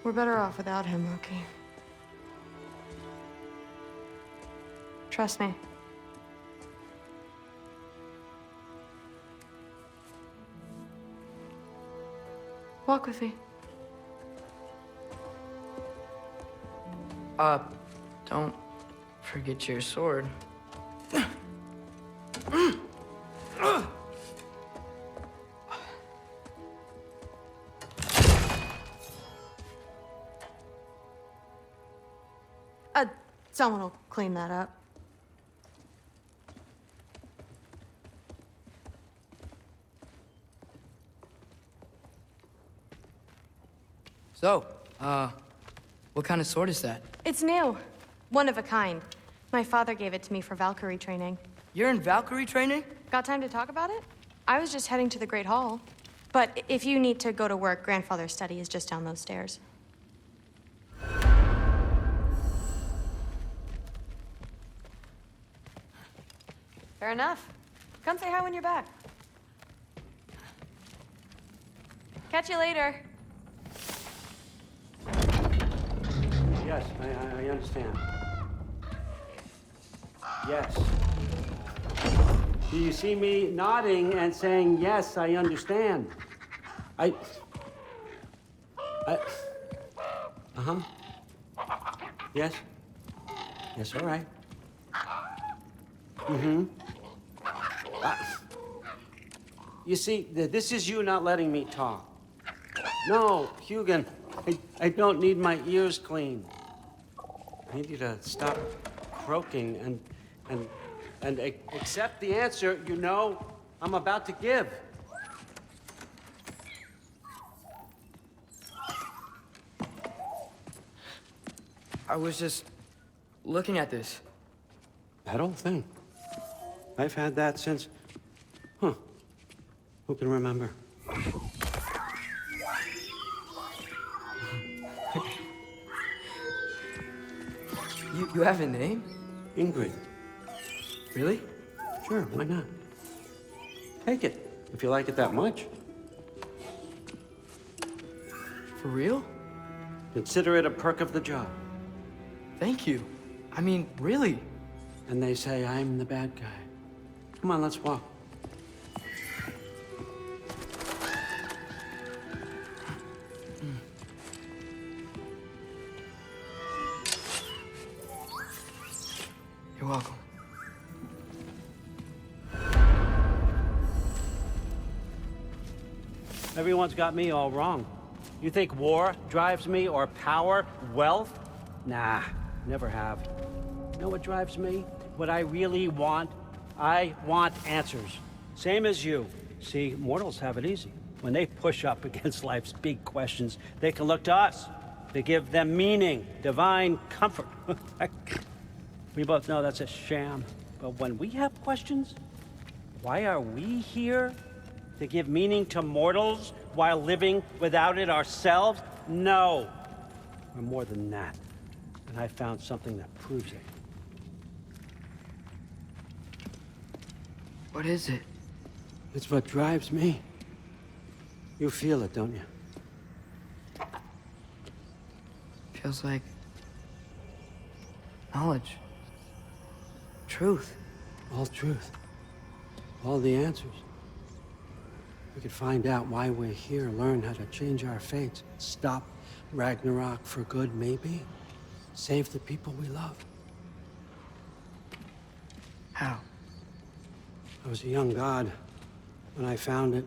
We're better off without him, Loki. Trust me. Walk with me. Don't forget your sword. Someone will clean that up. So, what kind of sword is that? It's new. One of a kind. My father gave it to me for Valkyrie training. You're in Valkyrie training? Got time to talk about it? I was just heading to the Great Hall. But if you need to go to work, Grandfather's study is just down those stairs. Fair enough. Come say hi when you're back. Catch you later. Yes, I understand. Yes. Do you see me nodding and saying, yes, I understand? Uh-huh. Yes? Yes, all right. Mm-hmm. You see, this is you not letting me talk. No, Hugin, I don't need my ears cleaned. I need you to stop croaking and accept the answer you know I'm about to give. I was just looking at this. That old thing. I've had that since... Who can remember? You have a name? Ingrid. Really? Sure, why not? Take it, if you like it that much. For real? Consider it a perk of the job. Thank you. I mean, really. And they say I'm the bad guy. Come on, let's walk. You're welcome. Everyone's got me all wrong. You think war drives me, or power, wealth? Nah, never have. You know what drives me? What I really want? I want answers. Same as you. See, mortals have it easy. When they push up against life's big questions, they can look to us. They give them meaning, divine comfort. We both know that's a sham. But when we have questions, why are we here? To give meaning to mortals while living without it ourselves? No. We're more than that. And I found something that proves it. What is it? It's what drives me. You feel it, don't you? Feels like knowledge. Truth. All truth. All the answers. We could find out why we're here, learn how to change our fates, stop Ragnarok for good, maybe. Save the people we love. How? I was a young god when I found it.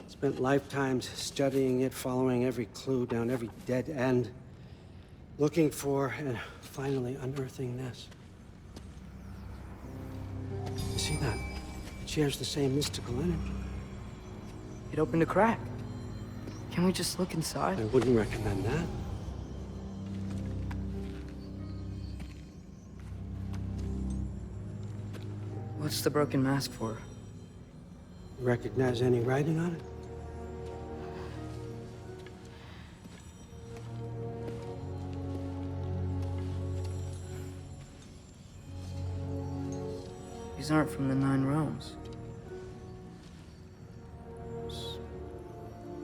Spent lifetimes studying it, following every clue down every dead end, looking for and finally unearthing this. You see that? It shares the same mystical energy. It opened a crack. Can we just look inside? I wouldn't recommend that. What's the broken mask for? You recognize any writing on it? These aren't from the Nine Realms.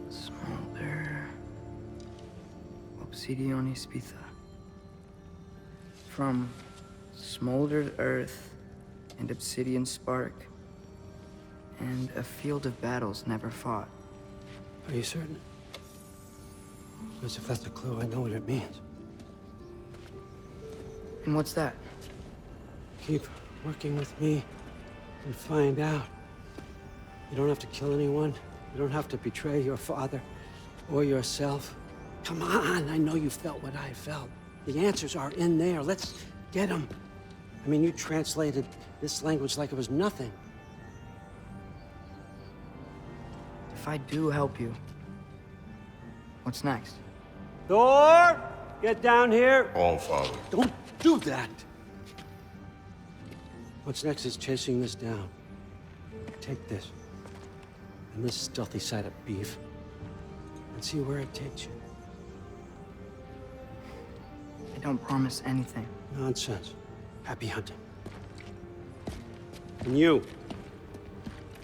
Smolder. Obsidione Spitha. From smoldered earth and obsidian spark, and a field of battles never fought. Are you certain? Because if that's a clue, I know what it means. And what's that? Keep working with me and find out. You don't have to kill anyone. You don't have to betray your father or yourself. Come on, I know you felt what I felt. The answers are in there. Let's get them. I mean, you translated this language like it was nothing. If I do help you, what's next? Thor, get down here. All Father. Don't do that. What's next is chasing this down. Take this and this stealthy side of beef and see where it takes you. I don't promise anything. Nonsense. Happy hunting. And you,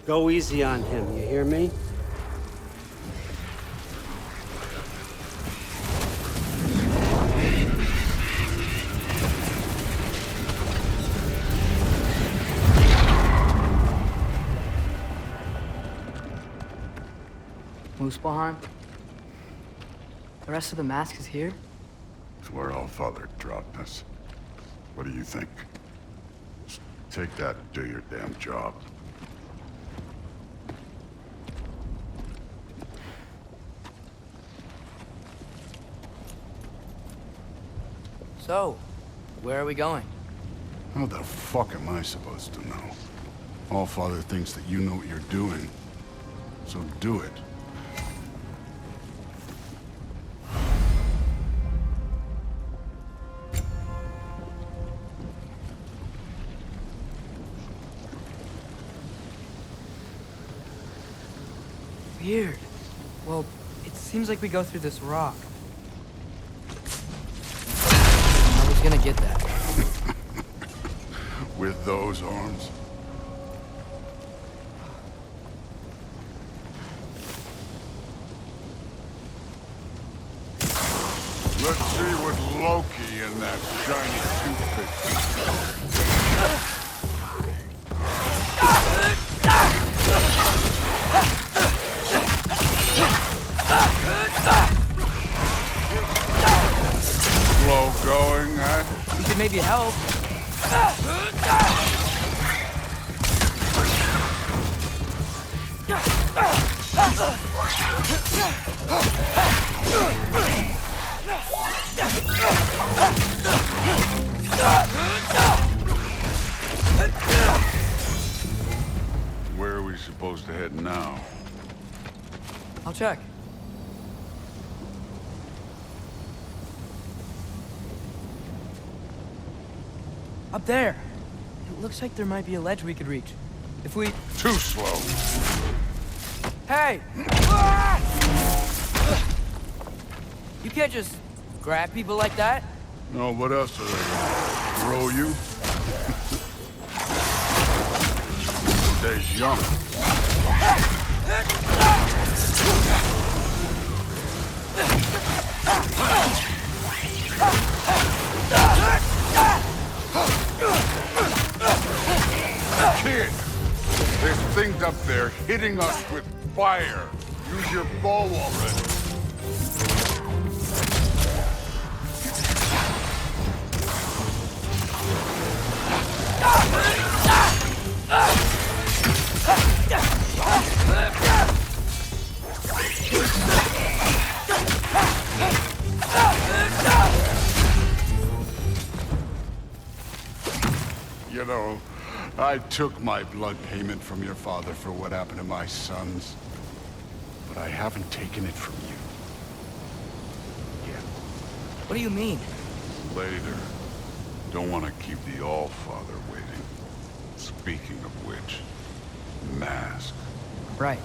go easy on him, you hear me? Muspelheim? The rest of the mask is here? It's where All Father dropped us. What do you think? Just take that and do your damn job. So, where are we going? How the fuck am I supposed to know? All Father thinks that you know what you're doing. So do it. Weird. Well, it seems like we go through this rock. I was gonna get that. With those arms? Let's see what Loki and that shiny toothpick. Slow going, huh? We could maybe help. Where are we supposed to head now? I'll check. Up there. It looks like there might be a ledge we could reach. If we... Too slow. Hey! You can't just grab people like that. No, what else are they gonna throw you? Stay young. Kid, there's things up there hitting us with fire. Use your bow already. You know, I took my blood payment from your father for what happened to my sons. But I haven't taken it from you. Yet. What do you mean? Later. Don't want to keep the All-Father waiting. Speaking of which, mask. Right.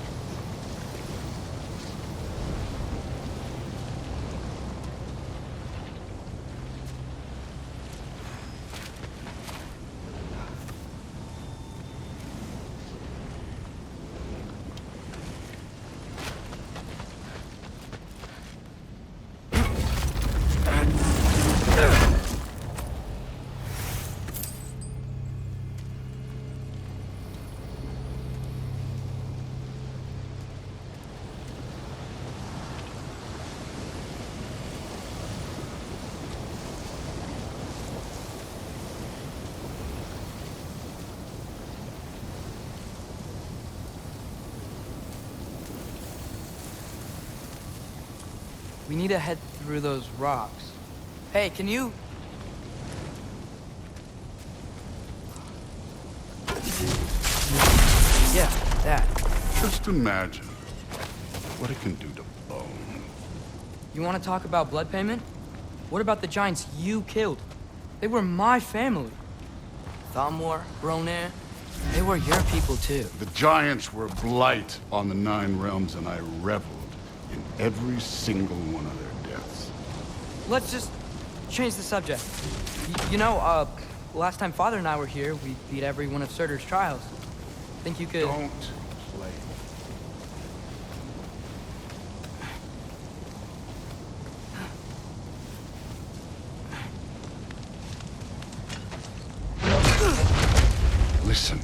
We need to head through those rocks. Hey, can you... Yeah, that. Just imagine what it can do to bone. You want to talk about blood payment? What about the giants you killed? They were my family. Thamor, Ronar, they were your people too. The giants were blight on the Nine Realms, and I reveled in every single one of their deaths. Let's just change the subject. Last time Father and I were here, we beat every one of Surtur's trials. Think you could... Don't play. Listen,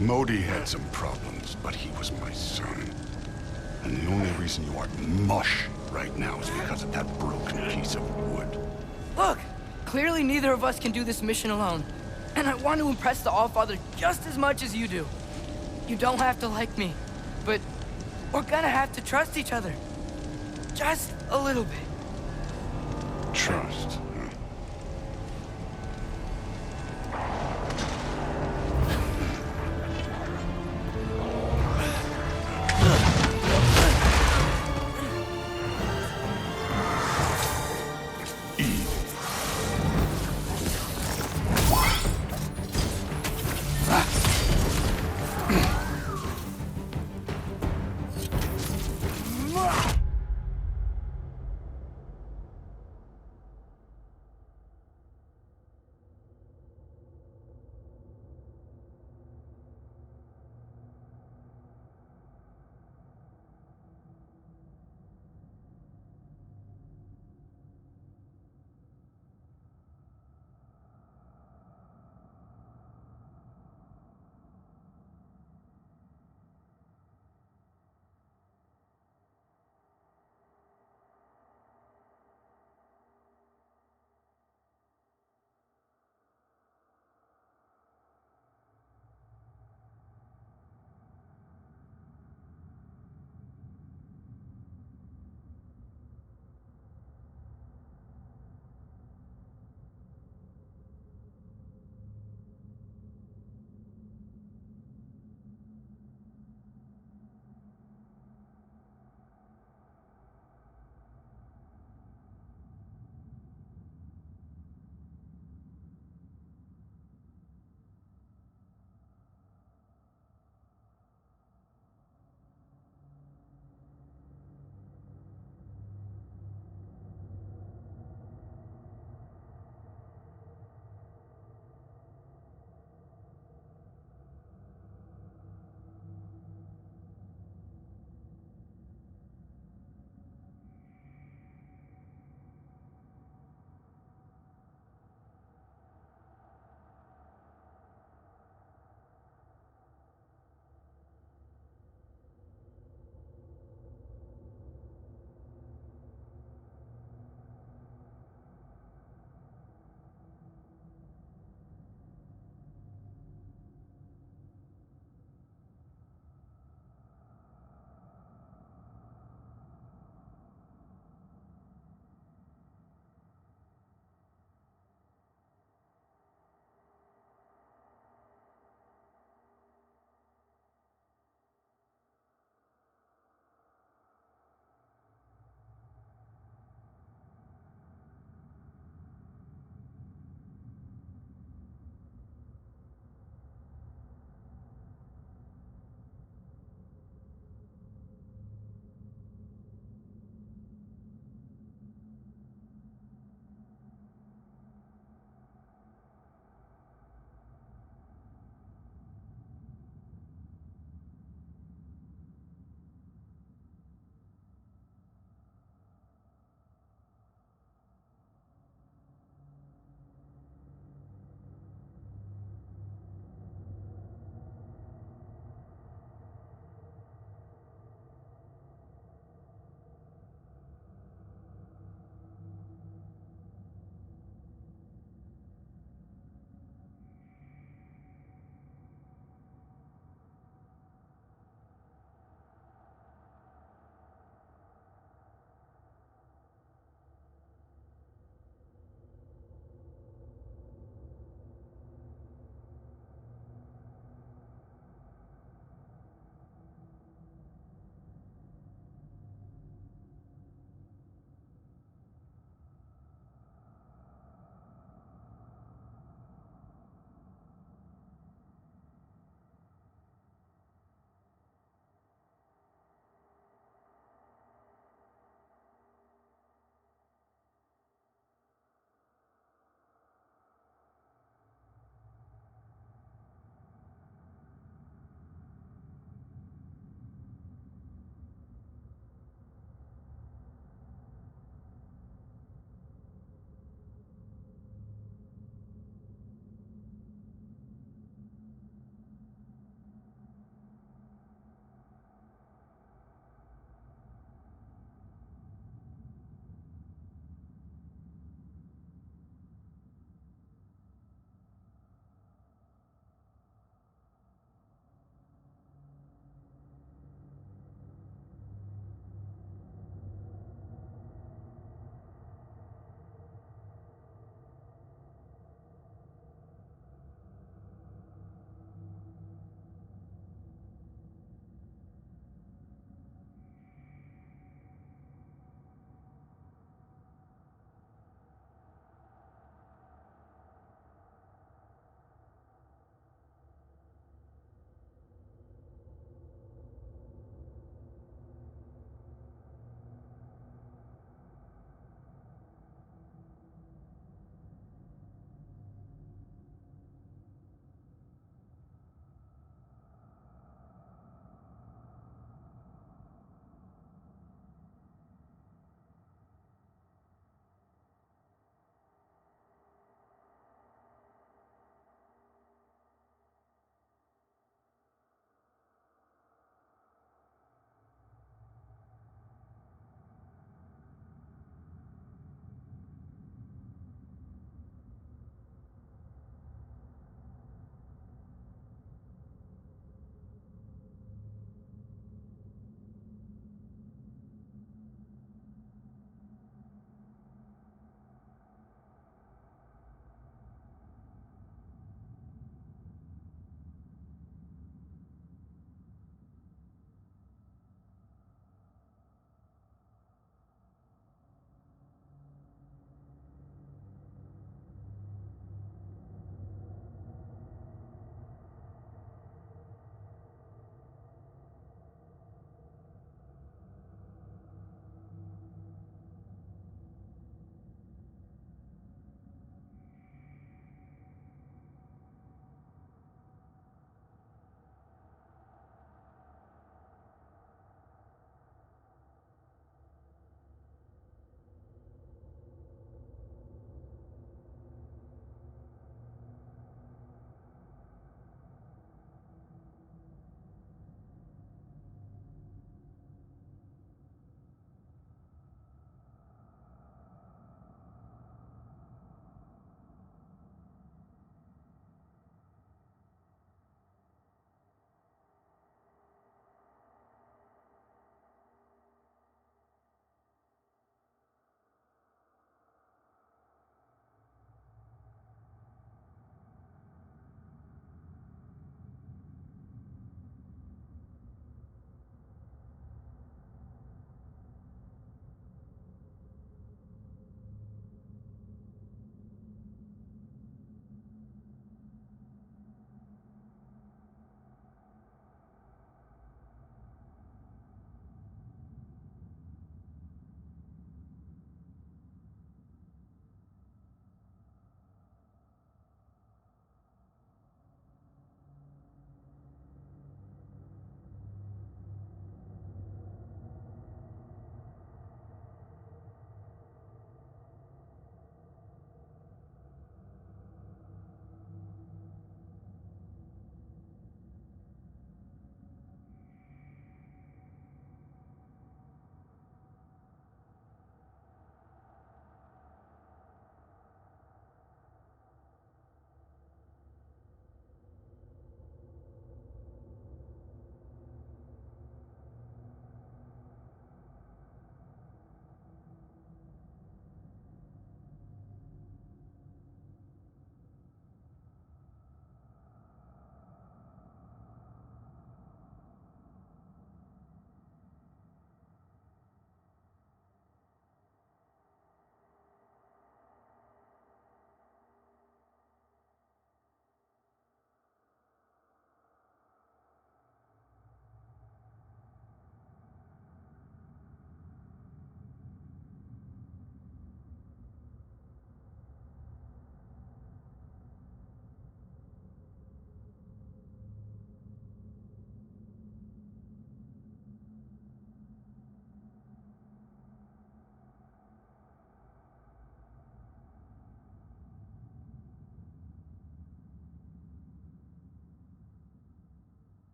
Modi had some problems, but he was my son. And the only reason you aren't mush right now is because of that broken piece of wood. Look! Clearly neither of us can do this mission alone. And I want to impress the Allfather just as much as you do. You don't have to like me, but we're gonna have to trust each other. Just a little bit. Trust. Huh?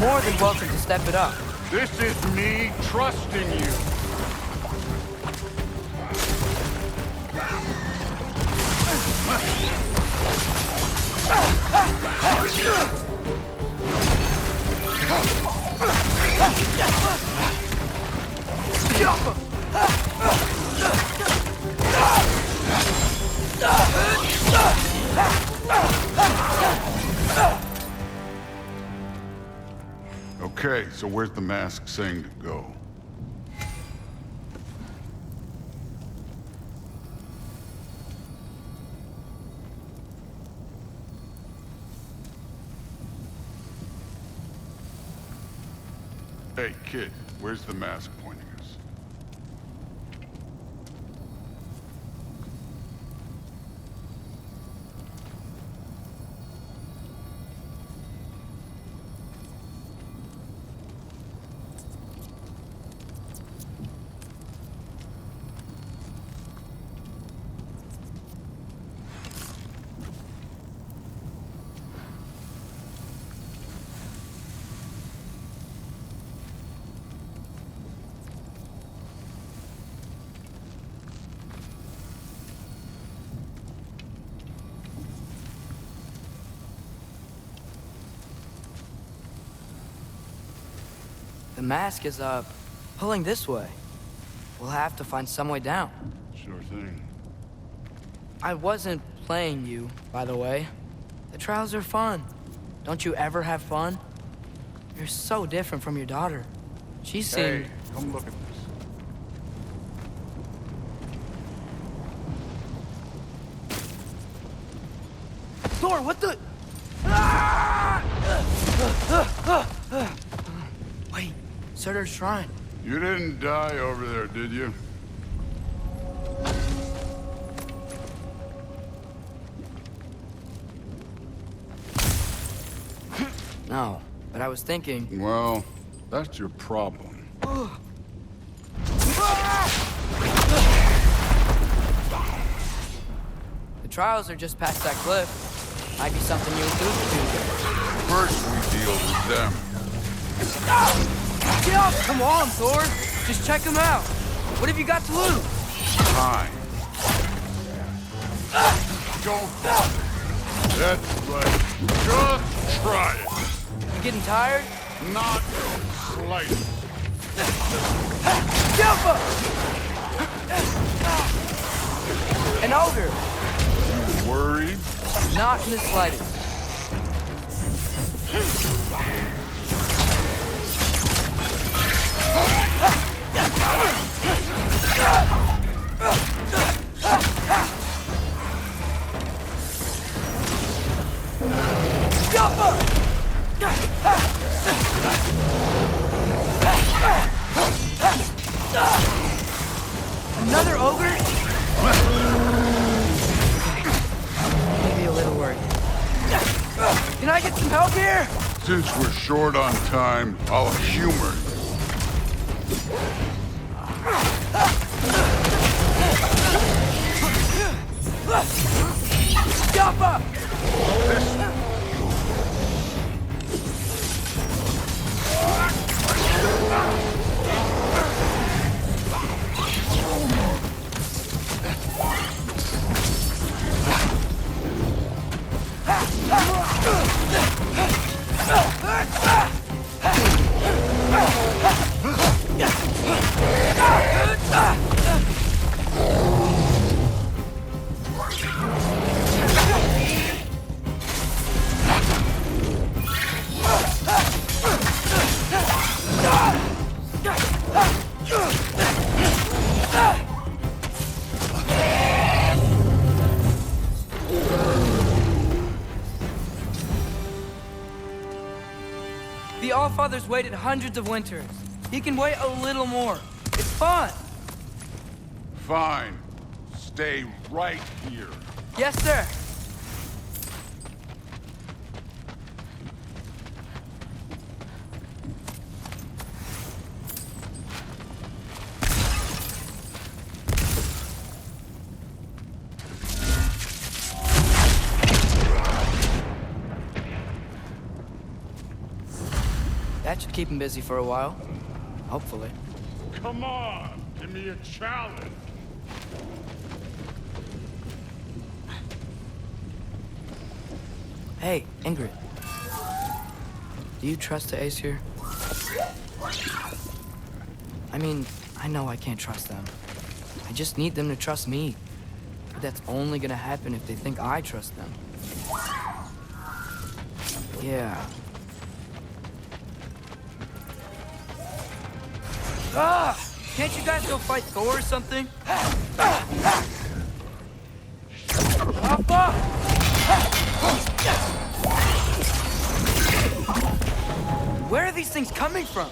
more than welcome to step it up. This is me trusting you. Okay, so where's the mask saying to go? Hey, kid, where's the mask pointing us? The mask is, pulling this way. We'll have to find some way down. Sure thing. I wasn't playing you, by the way. The trials are fun. Don't you ever have fun? You're so different from your daughter. She seemed... Hey, come look at this. Thor, what the... Wait, Surtur's shrine. You didn't die over there, did you? No, but I was thinking... Well, that's your problem. The trials are just past that cliff. Might be something you alluded to. First, we deal with them. Get off! Come on, Thor! Just check them out. What have you got to lose? Time. Don't bother. That's right. Just try it. You getting tired? Not slightly. Jump up! An ogre. You worried? Not in the slightest. Jump up! Another ogre? Maybe a little worried. Can I get some help here? Since we're short on time, I'll humor you. Jump up! The Allfather's waited hundreds of winters. He can wait a little more. It's fun. Fine. Stay right here. Yes, sir. That should keep him busy for a while. Hopefully. Come on, give me a challenge. Hey, Ingrid. Do you trust the Ace here? I mean, I know I can't trust them. I just need them to trust me. But that's only gonna happen if they think I trust them. Yeah. Ah! Can't you guys go fight Thor or something? Papa! Where are these things coming from?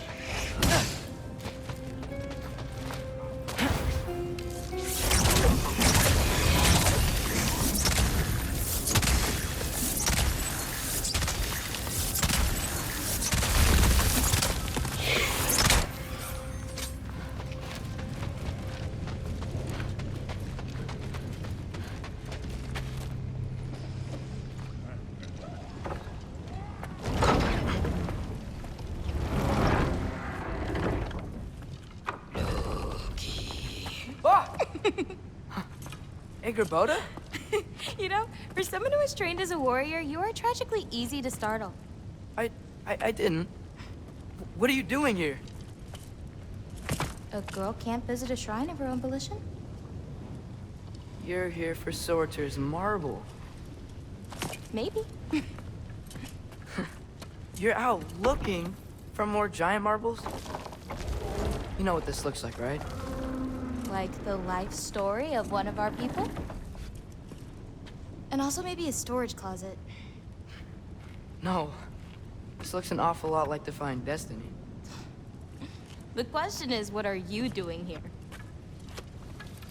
Boda? You know, for someone who was trained as a warrior, you are tragically easy to startle. I didn't. What are you doing here? A girl can't visit a shrine of her own volition? You're here for Sorter's marble. Maybe. You're out looking for more giant marbles? You know what this looks like, right? Like the life story of one of our people? And also maybe a storage closet. No. This looks an awful lot like Defying Destiny. The question is, what are you doing here?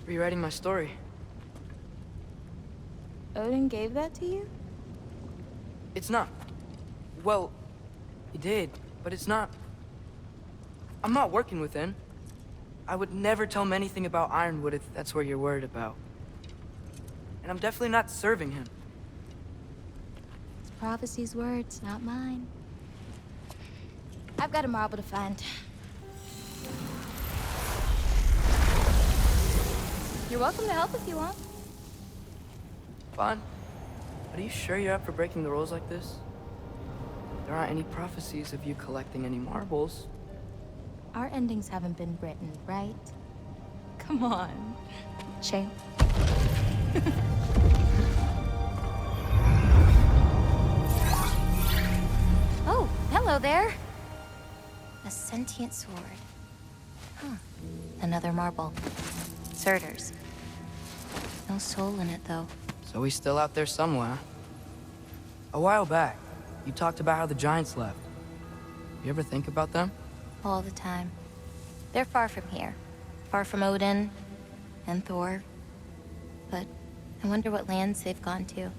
Rewriting my story. Odin gave that to you? It's not. Well, he did, but it's not. I'm not working with him. I would never tell him anything about Ironwood if that's what you're worried about. And I'm definitely not serving him. It's prophecy's words, not mine. I've got a marble to find. You're welcome to help if you want. Fine. But are you sure you're up for breaking the rules like this? There aren't any prophecies of you collecting any marbles. Our endings haven't been written, right? Come on. Shame. Oh, hello there. A sentient sword. Huh. Another marble. Surtur's. No soul in it, though. So he's still out there somewhere. A while back, you talked about how the Giants left. You ever think about them? All the time. They're far from here. Far from Odin and Thor. But I wonder what lands they've gone to.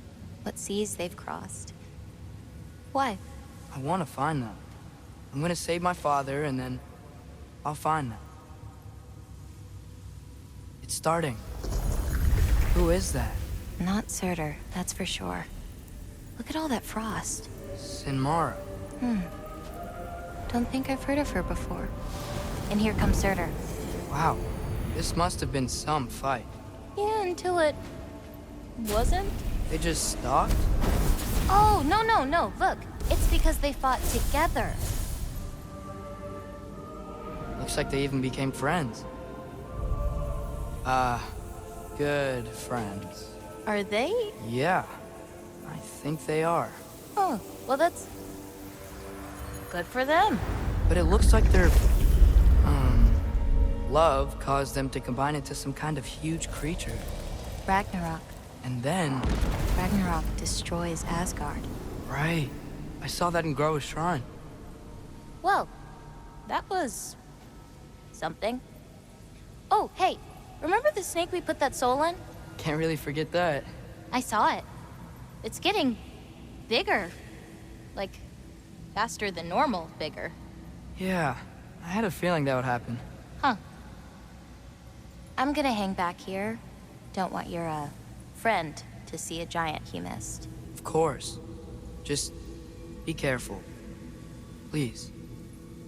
What seas they've crossed. Why? I want to find them. I'm gonna save my father, and then I'll find them. It's starting. Who is that? Not Surtur, that's for sure. Look at all that frost. Sinmara. Don't think I've heard of her before. And here comes Surtur. Wow. This must have been some fight. Yeah, until it... wasn't? They just stalked? Oh, no. Look, it's because they fought together. Looks like they even became friends. Good friends. Are they? Yeah, I think they are. Oh, well that's... good for them. But it looks like their, love caused them to combine into some kind of huge creature. Ragnarok. And then... Ragnarok destroys Asgard. Right. I saw that in Groa's shrine. Well, that was... something. Oh, hey, remember the snake we put that soul in? Can't really forget that. I saw it. It's getting... bigger. Like, faster than normal bigger. Yeah, I had a feeling that would happen. Huh. I'm gonna hang back here. Don't want your, friend to see a giant he missed. Of course. Just be careful. Please.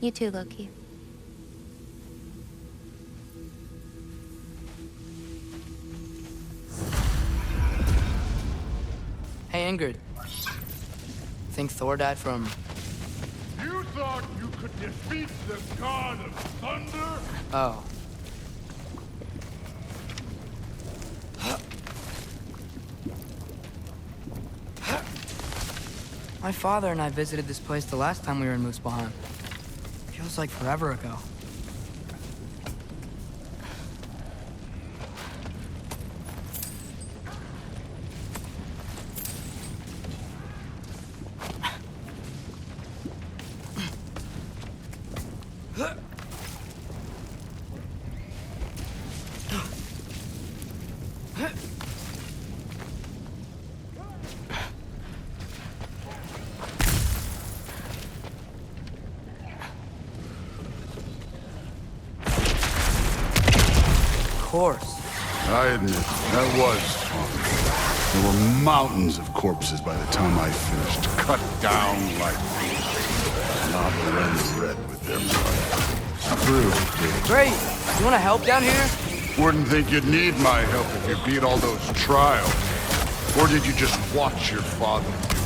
You too, Loki. Hey, Ingrid. Think Thor died from... You thought you could defeat the god of thunder? Oh. My father and I visited this place the last time we were in Muspelheim. Feels like forever ago. Of course. I admit, that was fun. There were mountains of corpses by the time I finished, cut down like not red with their blood. True. Great! You wanna help down here? Wouldn't think you'd need my help if you beat all those trials. Or did you just watch your father do it?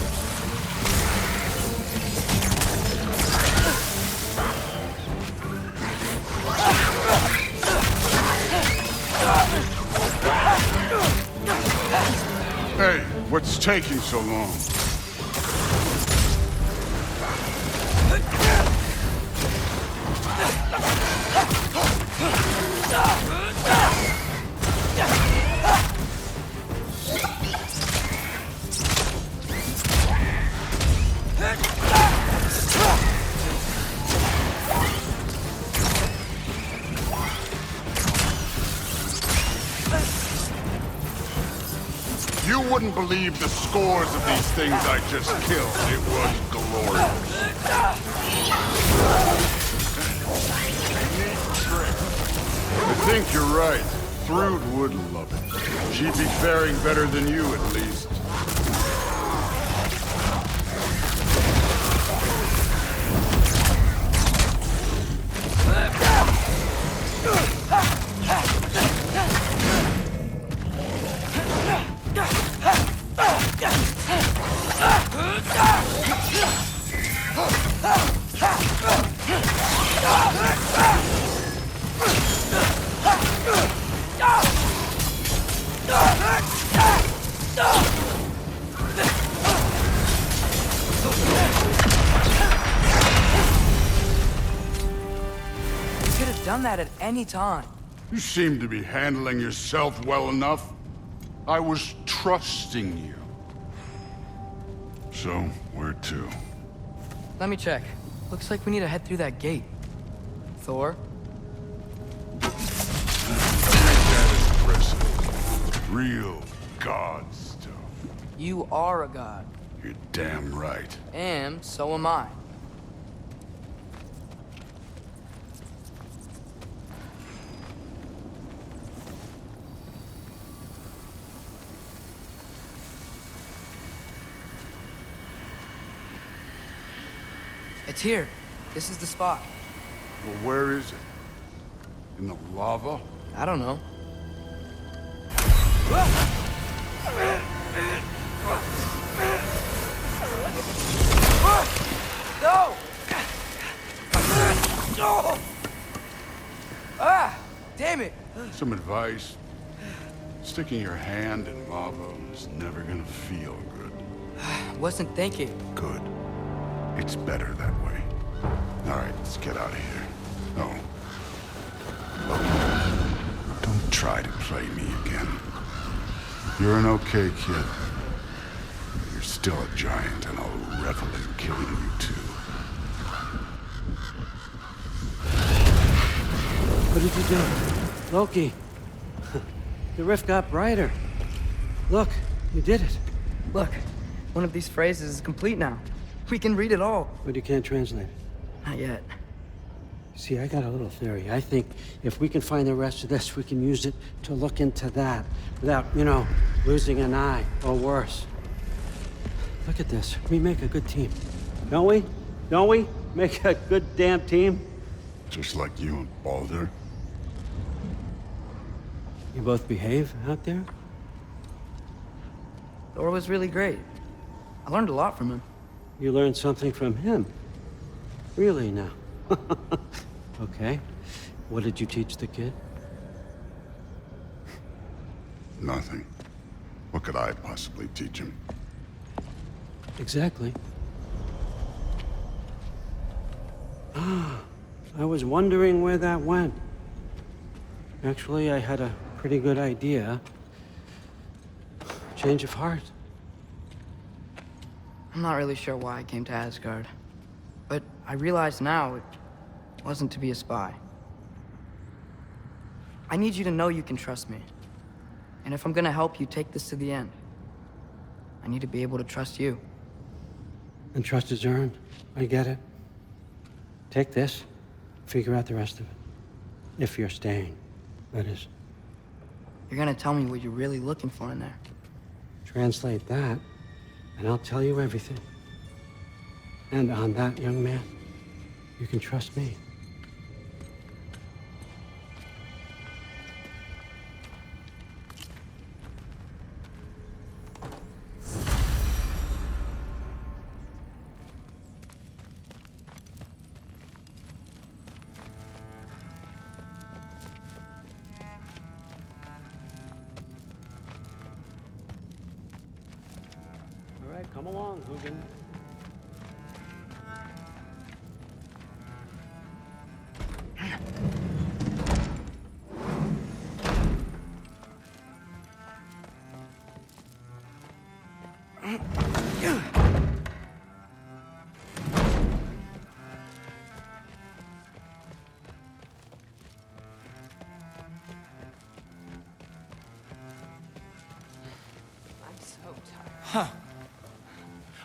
Hey, what's taking so long? You wouldn't believe the scores of these things I just killed. It was glorious. Neat trick. I think you're right. Thrud would love it. She'd be faring better than you, at least. You could have done that at any time. You seem to be handling yourself well enough. I was trusting you. So, where to? Let me check. Looks like we need to head through that gate. Thor? That is impressive. Real god stuff. You are a god. You're damn right. And so am I. It's here. This is the spot. Well, where is it? In the lava? I don't know. No! Ah! Damn it! Some advice. Sticking your hand in lava is never gonna feel good. Wasn't thinking. Good. It's better that way. All right, let's get out of here. Oh. Look, don't try to play me again. You're an okay kid. You're still a giant, and I'll revel in killing you too. What did you do? Loki. The rift got brighter. Look, you did it. Look, one of these phrases is complete now. We can read it all. But you can't translate it. Not yet. See, I got a little theory. I think if we can find the rest of this, we can use it to look into that without, you know, losing an eye or worse. Look at this. We make a good team. Don't we? Don't we? Make a good damn team. Just like you and Baldur. You both behave out there? Thor was really great. I learned a lot from him. You learned something from him. Really now? Okay. What did you teach the kid? Nothing. What could I possibly teach him? Exactly. I was wondering where that went. Actually, I had a pretty good idea. Change of heart. I'm not really sure why I came to Asgard. But I realize now it wasn't to be a spy. I need you to know you can trust me. And if I'm gonna help you take this to the end, I need to be able to trust you. And trust is earned. I get it. Take this, figure out the rest of it. If you're staying, that is. You're gonna tell me what you're really looking for in there. Translate that, and I'll tell you everything. And on that, young man, you can trust me. All right, come along, Hugin.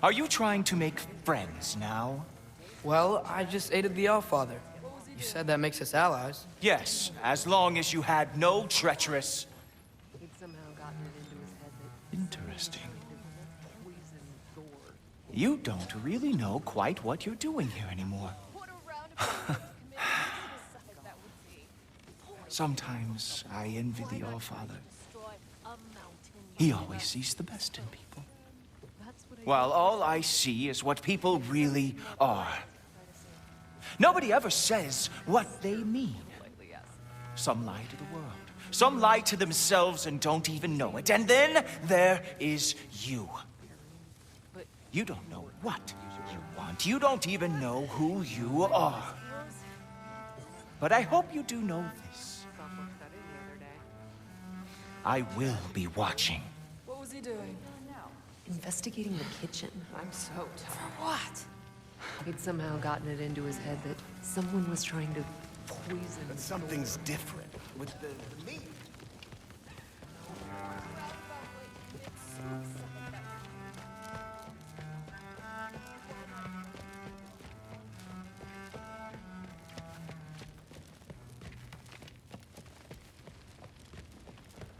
Are you trying to make friends now? Well, I just aided the Allfather. You said that makes us allies. Yes, as long as you had no treacherous... He'd somehow gotten it into his head that Interesting. poison Thor. You don't really know quite what you're doing here anymore. What a roundabout suicide that would be. Sometimes I envy the Allfather. Destroy a mountain. He always sees the best in people. That's what While all I see is what people really are. Nobody ever says what they mean. Some lie to the world. Some lie to themselves and don't even know it. And then there is you. You don't know what you want. You don't even know who you are. But I hope you do know this. I will be watching. What was he doing? Investigating the kitchen. I'm so tired. For what? He'd somehow gotten it into his head that someone was trying to poison. But something's different with the meat.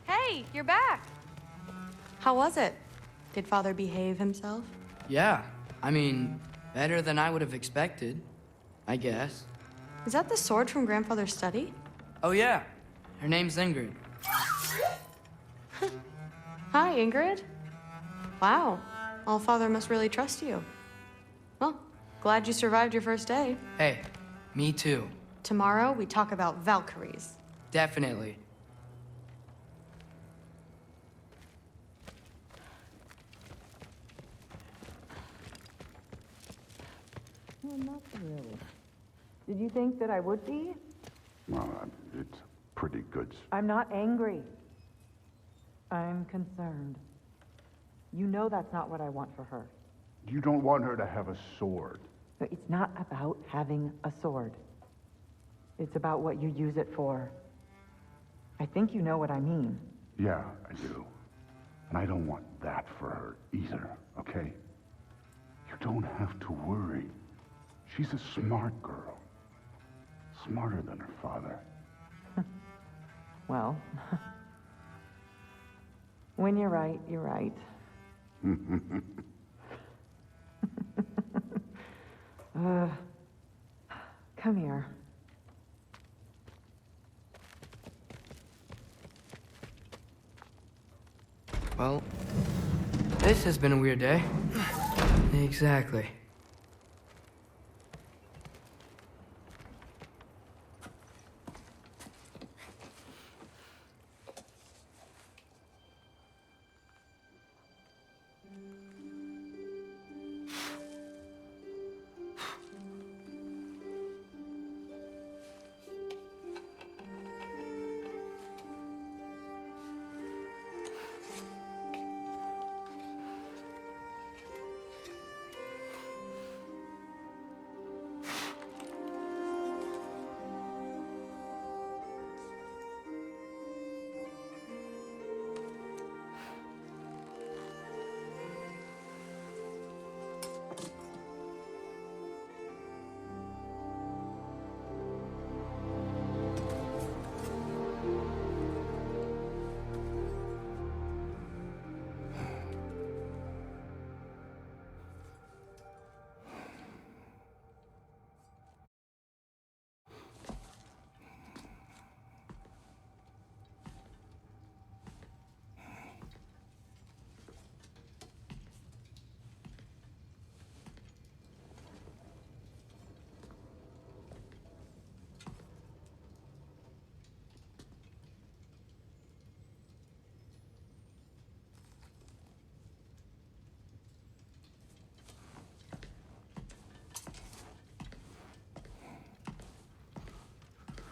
Hey, you're back. How was it? Did Father behave himself? Yeah, I mean, better than I would have expected, I guess. Is that the sword from Grandfather's study? Oh yeah, her name's Ingrid. Hi, Ingrid. Wow, Allfather must really trust you. Well, glad you survived your first day. Hey, me too. Tomorrow, we talk about Valkyries. Definitely. Not really. Did you think that I would be? Well, it's pretty good. I'm not angry. I'm concerned. You know that's not what I want for her. You don't want her to have a sword. But it's not about having a sword. It's about what you use it for. I think you know what I mean. Yeah, I do. And I don't want that for her either, okay? You don't have to worry. She's a smart girl. Smarter than her father. Well, when you're right, you're right. Come here. Well, this has been a weird day. Exactly.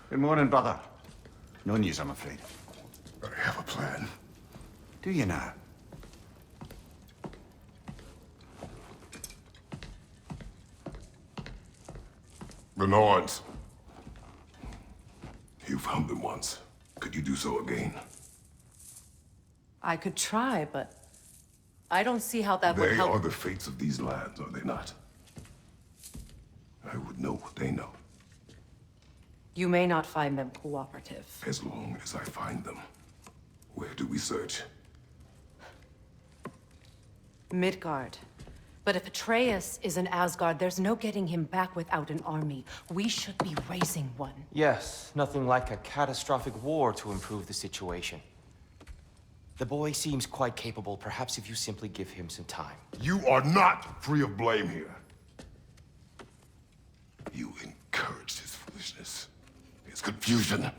Good morning, brother. No news, I'm afraid. I have a plan. Do you now? The Norns. You found them once. Could you do so again? I could try, but I don't see how that would They help. are the fates of these lands, are they not? I would know what they know, You may not find them cooperative. as long as I find them. Where do we search? Midgard. But if Atreus is in Asgard, there's no getting him back without an army. We should be raising one. Yes, nothing like a catastrophic war to improve the situation. The boy seems quite capable, perhaps if you simply give him some time. You are not free of blame here. You encouraged his foolishness, his confusion.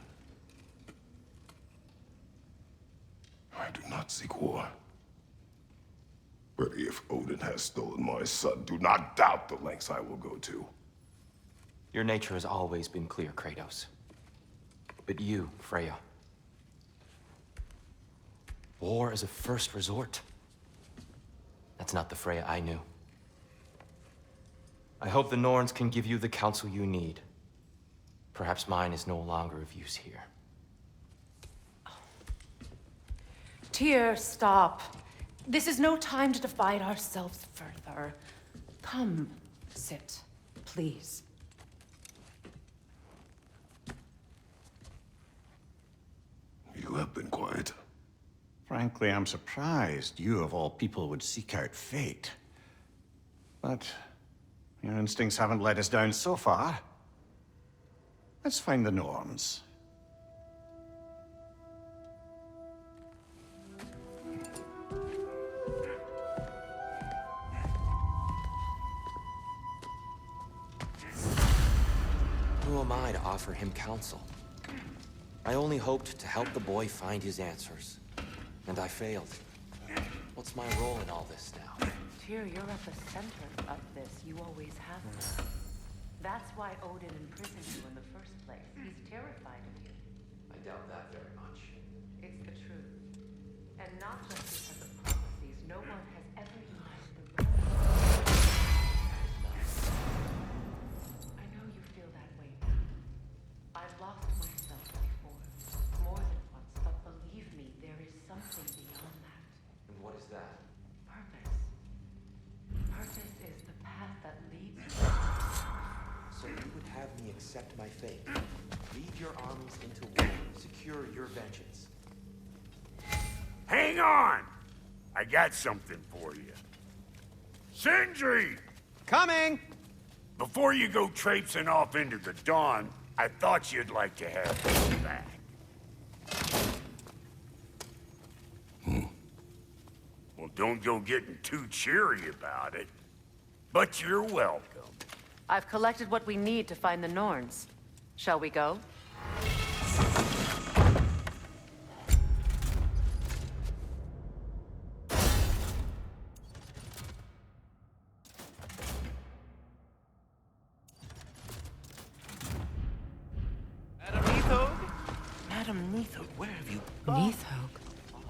I do not seek war. But if Odin has stolen my son, do not doubt the lengths I will go to. Your nature has always been clear, Kratos. But you, Freya. War is a first resort. That's not the Freya I knew. I hope the Norns can give you the counsel you need. Perhaps mine is no longer of use here. Tyr, stop. This is no time to divide ourselves further. Come, sit, please. You have been quiet. Frankly, I'm surprised you, of all people, would seek out fate. But your instincts haven't let us down so far. Let's find the Norns. Who am I to offer him counsel? I only hoped to help the boy find his answers. And I failed. What's my role in all this now? Tyr, you're at the center of this. You always have been. That's why Odin imprisoned you in the first place. He's terrified of you. I doubt that very much. It's the truth. And not just because of prophecies. No one has ever united the realms. I know you feel that way now. I've lost myself before. More than once, but believe me, there is something beyond that. And what is that? Purpose. Purpose is the path that leads you. So you would have me accept my fate, lead your armies into war, secure your vengeance. Hang on! I got something for you. Sindri! Coming! Before you go traipsing off into the dawn, I thought you'd like to have this back. Well, don't go getting too cheery about it. But you're welcome. I've collected what we need to find the Norns. Shall we go? Madam Neathog, where have you gone? Neathog.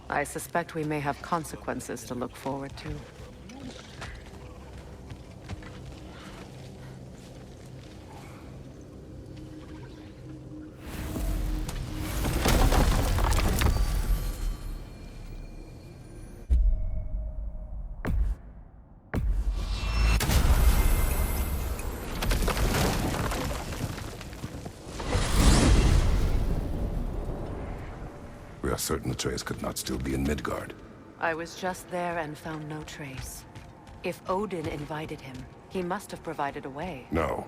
I suspect we may have consequences to look forward to. We are certain Atreus could not still be in Midgard. I was just there and found no trace. If Odin invited him, he must have provided a way. No,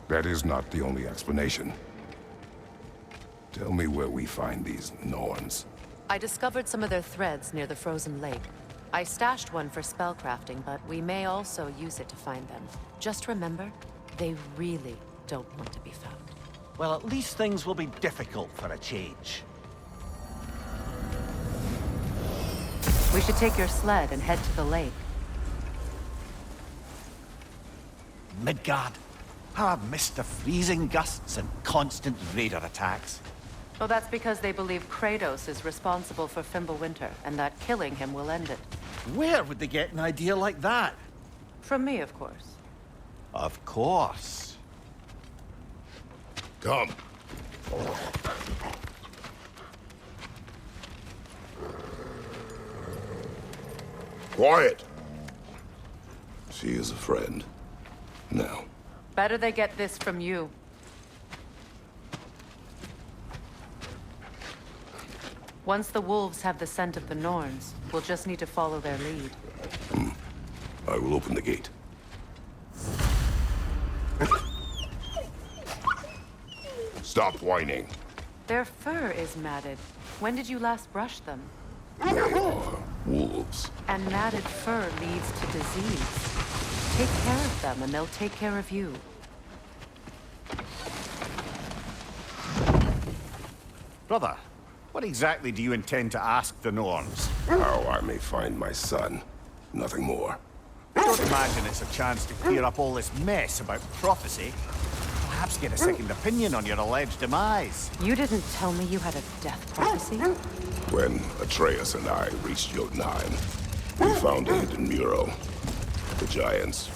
that is not the only explanation. Tell me where we find these Norns. I discovered some of their threads near the frozen lake. I stashed one for spellcrafting, but we may also use it to find them. Just remember, they really don't want to be found. Well, at least things will be difficult for a change. We should take your sled and head to the lake. Midgard. How I've missed the freezing gusts and constant raider attacks. Oh, that's because they believe Kratos is responsible for Fimbulwinter, and that killing him will end it. Where would they get an idea like that? From me, of course. Of course. Come. Quiet! She is a friend. Now. Better they get this from you. Once the wolves have the scent of the Norns, we'll just need to follow their lead. I will open the gate. Stop whining. Their fur is matted. When did you last brush them? They are wolves. And matted fur leads to disease. Take care of them, and they'll take care of you. Brother, what exactly do you intend to ask the Norns? How I may find my son. Nothing more. I don't imagine it's a chance to clear up all this mess about prophecy. Perhaps get a second opinion on your alleged demise. You didn't tell me you had a death prophecy? When Atreus and I reached Jotunheim, we found a hidden mural. The Giants,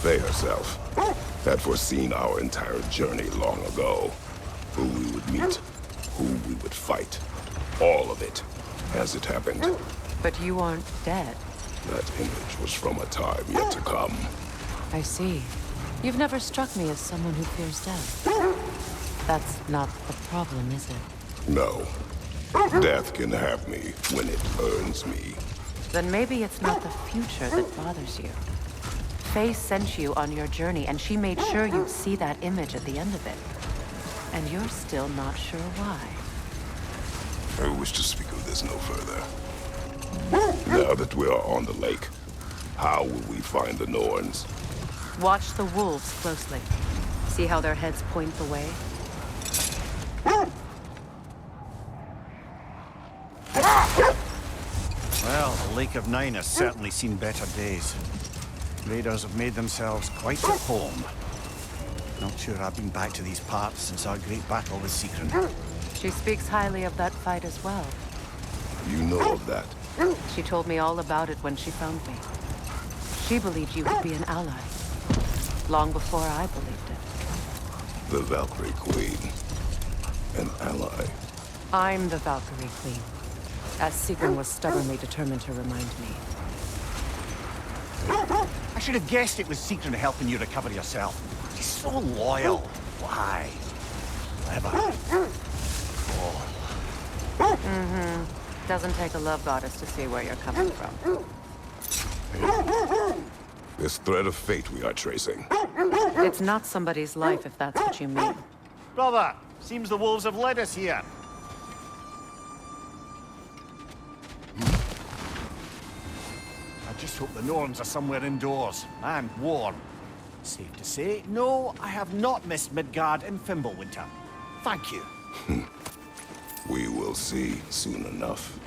they herself, had foreseen our entire journey long ago. Who we would meet, who we would fight. All of it, as it happened. But you aren't dead. That image was from a time yet to come. I see. You've never struck me as someone who fears death. That's not the problem, is it? No. Death can have me when it earns me. Then maybe it's not the future that bothers you. Faye sent you on your journey, and she made sure you'd see that image at the end of it. And you're still not sure why. I wish to speak of this no further. Now that we are on the lake, how will we find the Norns? Watch the wolves closely. See how their heads point the way? Well, the Lake of Nine has certainly seen better days. Raiders have made themselves quite at home. Not sure I've been back to these parts since our great battle with Sigrun. She speaks highly of that fight as well. You know of that? She told me all about it when she found me. She believed you would be an ally. Long before I believed it. The Valkyrie Queen. An ally. I'm the Valkyrie Queen, as Sigrun was stubbornly determined to remind me. I should have guessed it was Sigrun helping you recover yourself. She's so loyal. Why? Clever. Doesn't take a love goddess to see where you're coming from. This thread of fate we are tracing. It's not somebody's life, if that's what you mean. Brother, seems the wolves have led us here. I just hope the Norns are somewhere indoors, and warm. Safe to say, no, I have not missed Midgard in Fimbulwinter. Thank you. We will see soon enough.